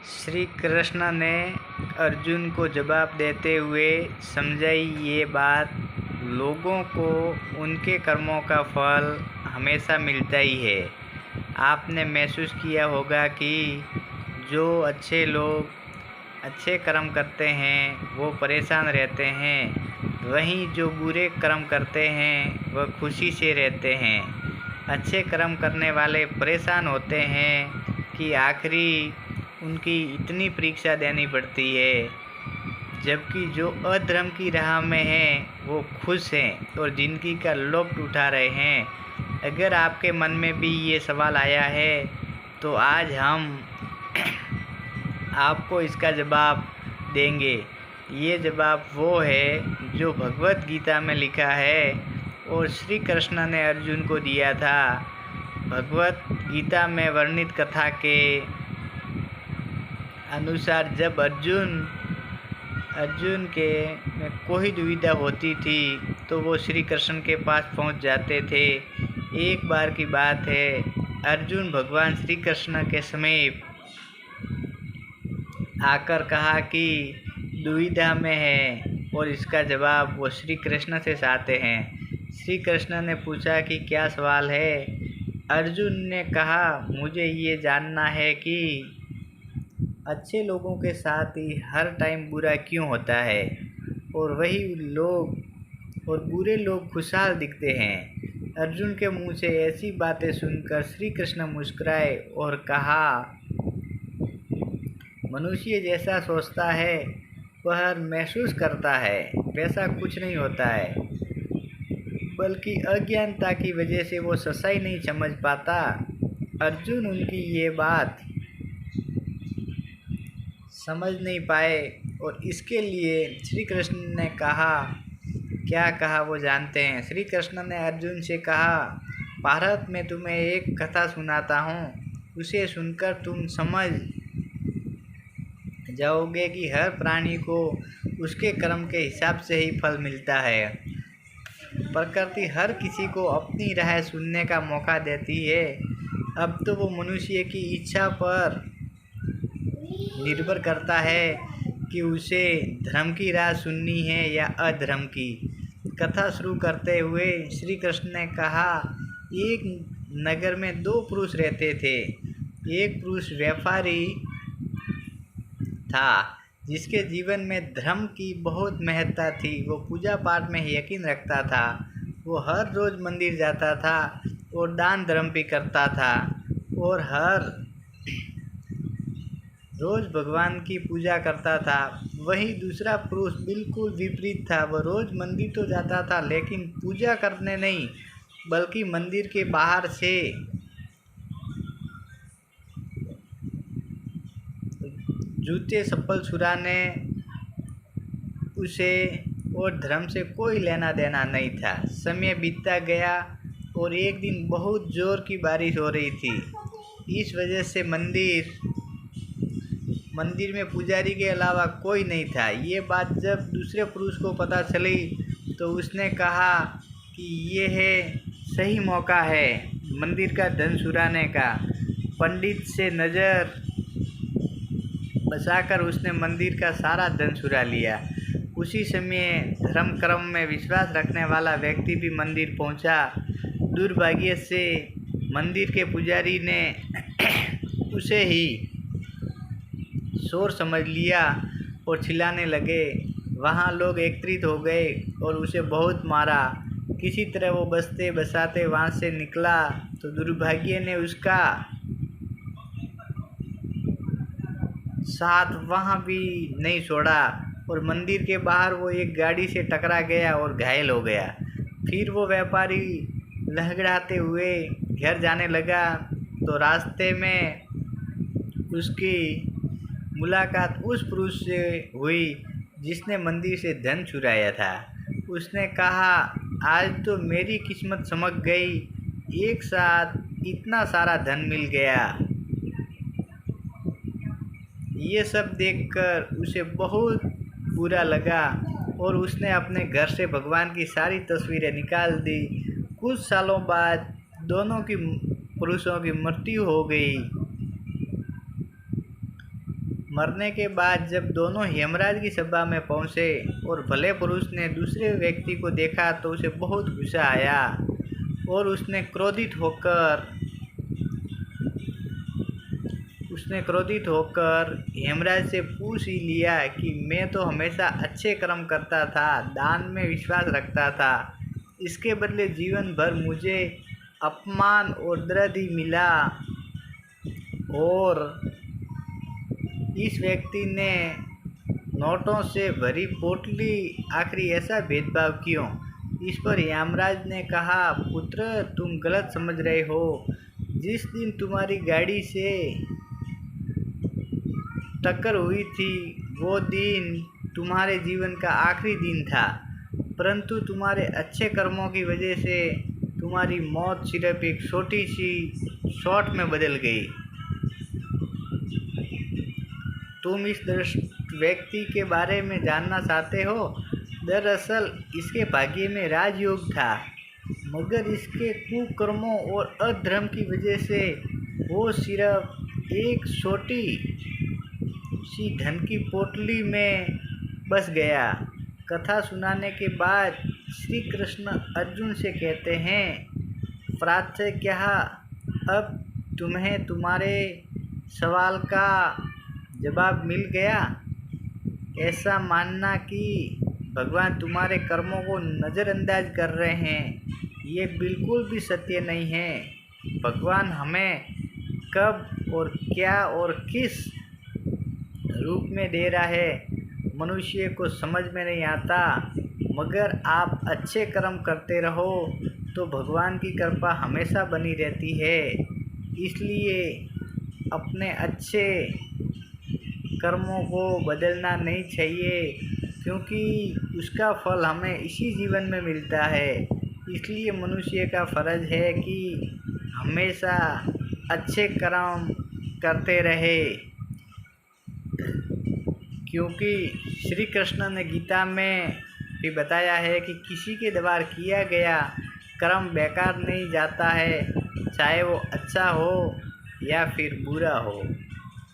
श्री कृष्ण ने अर्जुन को जवाब देते हुए समझाई ये बात, लोगों को उनके कर्मों का फल हमेशा मिलता ही है। आपने महसूस किया होगा कि जो अच्छे लोग अच्छे कर्म करते हैं वो परेशान रहते हैं, वहीं जो बुरे कर्म करते हैं वह खुशी से रहते हैं। अच्छे कर्म करने वाले परेशान होते हैं कि आखिरी उनकी इतनी परीक्षा देनी पड़ती है, जबकि जो अधर्म की राह में हैं वो खुश हैं और ज़िंदगी का लुत्फ़ उठा रहे हैं। अगर आपके मन में भी ये सवाल आया है तो आज हम आपको इसका जवाब देंगे। ये जवाब वो है जो भगवत गीता में लिखा है और श्री कृष्ण ने अर्जुन को दिया था। भगवत गीता में वर्णित कथा के अनुसार जब अर्जुन के में कोई दुविधा होती थी तो वो श्री कृष्ण के पास पहुंच जाते थे। एक बार की बात है, अर्जुन भगवान श्री कृष्ण के समीप आकर कहा कि दुविधा में है और इसका जवाब वो श्री कृष्ण से चाहते हैं। श्री कृष्ण ने पूछा कि क्या सवाल है। अर्जुन ने कहा, मुझे ये जानना है कि अच्छे लोगों के साथ ही हर टाइम बुरा क्यों होता है और वही लोग और बुरे लोग खुशहाल दिखते हैं। अर्जुन के मुंह से ऐसी बातें सुनकर श्री कृष्ण मुस्कुराए और कहा, मनुष्य जैसा सोचता है वह महसूस करता है वैसा कुछ नहीं होता है, बल्कि अज्ञानता की वजह से वो सच्चाई नहीं समझ पाता। अर्जुन उनकी ये बात समझ नहीं पाए और इसके लिए श्री कृष्ण ने कहा, क्या कहा वो जानते हैं। श्री कृष्ण ने अर्जुन से कहा, भारत में तुम्हें एक कथा सुनाता हूँ, उसे सुनकर तुम समझ जाओगे कि हर प्राणी को उसके कर्म के हिसाब से ही फल मिलता है। प्रकृति हर किसी को अपनी राह सुनने का मौका देती है। अब तो वो मनुष्य की इच्छा पर निर्भर करता है कि उसे धर्म की राह सुननी है या अधर्म की। कथा शुरू करते हुए श्री कृष्ण ने कहा, एक नगर में दो पुरुष रहते थे। एक पुरुष व्यापारी था जिसके जीवन में धर्म की बहुत महत्ता थी। वो पूजा पाठ में यकीन रखता था। वो हर रोज़ मंदिर जाता था और दान धर्म भी करता था और हर रोज़ भगवान की पूजा करता था। वही दूसरा पुरुष बिल्कुल विपरीत था। वह रोज़ मंदिर तो जाता था लेकिन पूजा करने नहीं, बल्कि मंदिर के बाहर से जूते चप्पल चुराने उसे और धर्म से कोई लेना देना नहीं था। समय बीतता गया और एक दिन बहुत ज़ोर की बारिश हो रही थी। इस वजह से मंदिर में पुजारी के अलावा कोई नहीं था। ये बात जब दूसरे पुरुष को पता चली तो उसने कहा कि ये है सही मौका है मंदिर का धन चुराने का। पंडित से नज़र बचाकर उसने मंदिर का सारा धन चुरा लिया। उसी समय धर्म कर्म में विश्वास रखने वाला व्यक्ति भी मंदिर पहुंचा। दुर्भाग्य से मंदिर के पुजारी ने उसे ही चोर समझ लिया और चिल्लाने लगे। वहाँ लोग एकत्रित हो गए और उसे बहुत मारा। किसी तरह वो बचते बचाते वहाँ से निकला तो दुर्भाग्य ने उसका साथ वहाँ भी नहीं छोड़ा और मंदिर के बाहर वो एक गाड़ी से टकरा गया और घायल हो गया। फिर वो व्यापारी लहराते हुए घर जाने लगा तो रास्ते में उसकी मुलाकात उस पुरुष से हुई जिसने मंदिर से धन चुराया था। उसने कहा, आज तो मेरी किस्मत चमक गई, एक साथ इतना सारा धन मिल गया। ये सब देखकर उसे बहुत बुरा लगा और उसने अपने घर से भगवान की सारी तस्वीरें निकाल दी। कुछ सालों बाद दोनों की पुरुषों की मृत्यु हो गई। मरने के बाद जब दोनों यमराज की सभा में पहुंचे और भले पुरुष ने दूसरे व्यक्ति को देखा तो उसे बहुत गुस्सा आया और उसने क्रोधित होकर हेमराज से पूछ ही लिया कि मैं तो हमेशा अच्छे कर्म करता था, दान में विश्वास रखता था, इसके बदले जीवन भर मुझे अपमान और दर्द ही मिला। और इस व्यक्ति ने नोटों से भरी पोटली, आखिर ऐसा भेदभाव क्यों? इस पर यमराज ने कहा, पुत्र तुम गलत समझ रहे हो। जिस दिन तुम्हारी गाड़ी से टक्कर हुई थी वो दिन तुम्हारे जीवन का आखिरी दिन था, परंतु तुम्हारे अच्छे कर्मों की वजह से तुम्हारी मौत सिर्फ एक छोटी सी शॉट में बदल गई। तुम इस व्यक्ति के बारे में जानना चाहते हो? दरअसल इसके भाग्य में राजयोग था, मगर इसके कुकर्मों और अधर्म की वजह से वो सिर्फ एक छोटी सी धन की पोटली में बस गया। कथा सुनाने के बाद श्री कृष्ण अर्जुन से कहते हैं, प्राच्य अब तुम्हें तुम्हारे सवाल का जवाब मिल गया। ऐसा मानना कि भगवान तुम्हारे कर्मों को नज़रअंदाज कर रहे हैं, ये बिल्कुल भी सत्य नहीं है। भगवान हमें कब और क्या और किस रूप में दे रहा है, मनुष्य को समझ में नहीं आता, मगर आप अच्छे कर्म करते रहो तो भगवान की कृपा हमेशा बनी रहती है। इसलिए अपने अच्छे कर्मों को बदलना नहीं चाहिए, क्योंकि उसका फल हमें इसी जीवन में मिलता है। इसलिए मनुष्य का फर्ज है कि हमेशा अच्छे कर्म करते रहे, क्योंकि श्री कृष्ण ने गीता में भी बताया है कि किसी के द्वारा किया गया कर्म बेकार नहीं जाता है, चाहे वो अच्छा हो या फिर बुरा हो।